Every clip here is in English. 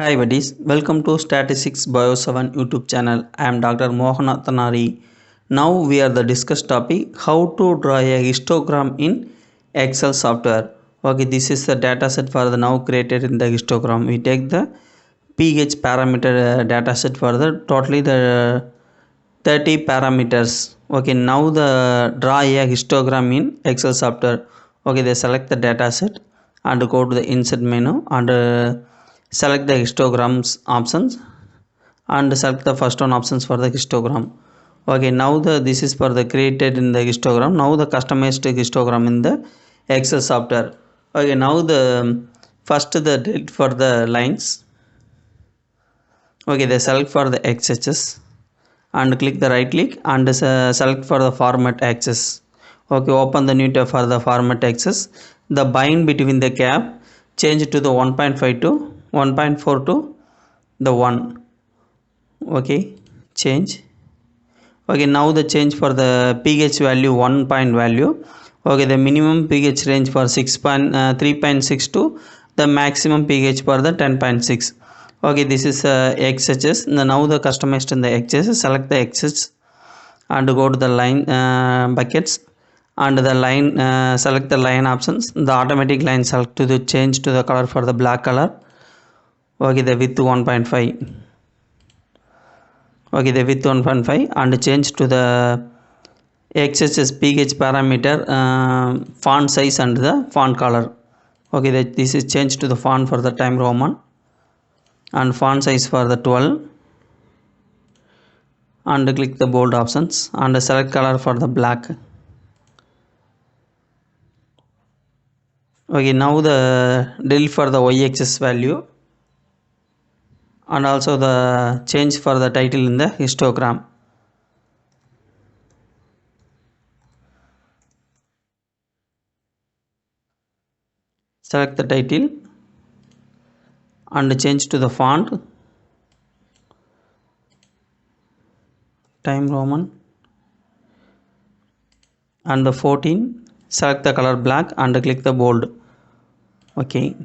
Hi buddies, welcome to Statistics Bio 7 YouTube channel. I am Dr. Mohanathanari. Now we are the discuss topic how to draw a histogram in Excel software. Okay, this is the data set for the now created in the histogram. We take the pH parameter data set for the totally the 30 parameters. Okay, now the draw a histogram in Excel software. Okay, they select the data set and go to the insert menu and select the histograms options and select the first one options for the histogram. Okay, now this is for the created in the histogram. Now the customized histogram in the Excel software. Okay, now the first the delete for the lines. Okay, they select for the x-axis and click the right click and select for the format axis. Okay, open the new tab for the format axis. The bind between the gap change to the 1.5 to 1.4 to the 1. Okay, change. Okay, now the change for the pH value 1 point value. Okay, the minimum pH range for 3.6 to the maximum pH for the 10.6. Okay, this is x-axis. Now the customized in the x-axis, select the x-axis and go to the line buckets and the line select the line options. The automatic line select to the change to the color for the black color. Okay, the width 1.5. Okay, the width 1.5 and change to the x-axis pH parameter font size and the font color. Okay, this is changed to the font for the Time Roman and font size for the 12 and click the bold options and select color for the black. Okay, now the delete for the y-axis value and also the change for the title in the histogram. Select the title and change to the font Time Roman and the 14. Select the color black and click the bold. Okay,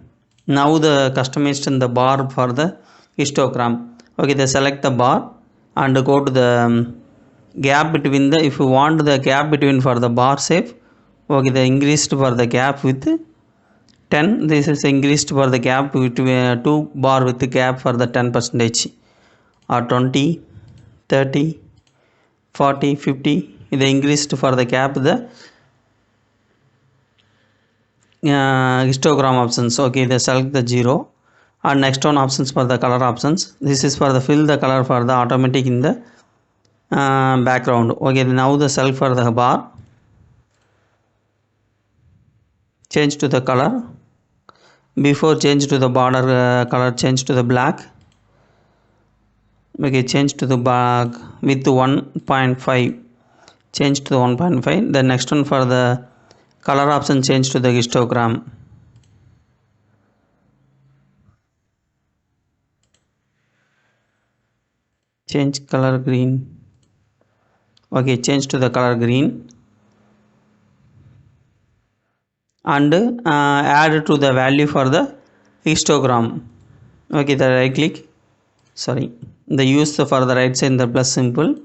now the customized in the bar for the histogram. Okay, they select the bar and go to the gap between the, if you want the gap between for the bar shape. Okay, they increased for the gap with 10. This is increased for the gap between 2 bar with the gap for the 10% or 20, 30, 40, 50. They increased for the gap the histogram options. Okay, they select the 0 and next one options for the color options. This is for the fill the color for the automatic in the background. Okay, now the select for the bar, change to the color. Before change to the border color, change to the black. Okay, change to the black with 1.5, change to the 1.5. The next one for the color option, change to the histogram. Change color green. Okay, change to the color green and add to the value for the histogram. Okay, the right click, sorry, the use for the right side the plus symbol,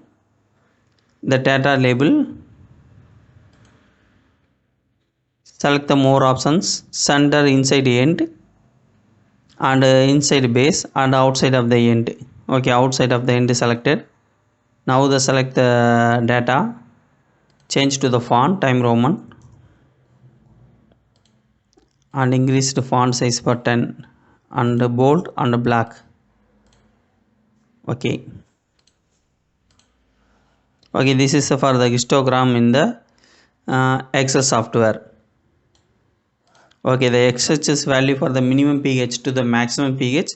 the data label, select the more options, center, inside end and inside base and outside of the end. Okay, outside of the end is selected. Now the select the data, change to the font Time Roman and increase the font size for 10 and bold and black. Okay, okay, this is for the histogram in the Excel software. Okay, the x-axis value for the minimum pH to the maximum pH.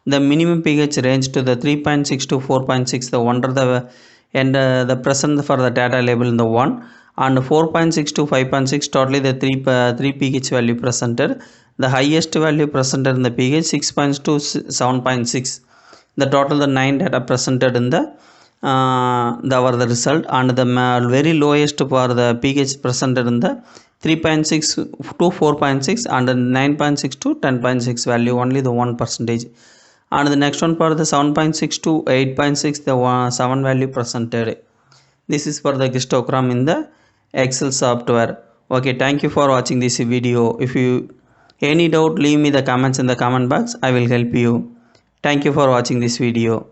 The minimum pH range to the 3.6 to 4.6. The under the and the present for the data label in the 1 and 4.6 to 5.6. Totally the 3 pH value presented. The highest value presented in the pH 6.2 to 7.6. The total the 9 data presented in the the result and the very lowest for the pH presented in the 3.6 to 4.6 and 9.6 to 10.6 value only the 1%. And the next one for the 7.6 to 8.6, the 7 value presented. This is for the histogram in the Excel software. Okay, thank you for watching this video. If you any doubt, leave me the comments in the comment box. I will help you. Thank you for watching this video.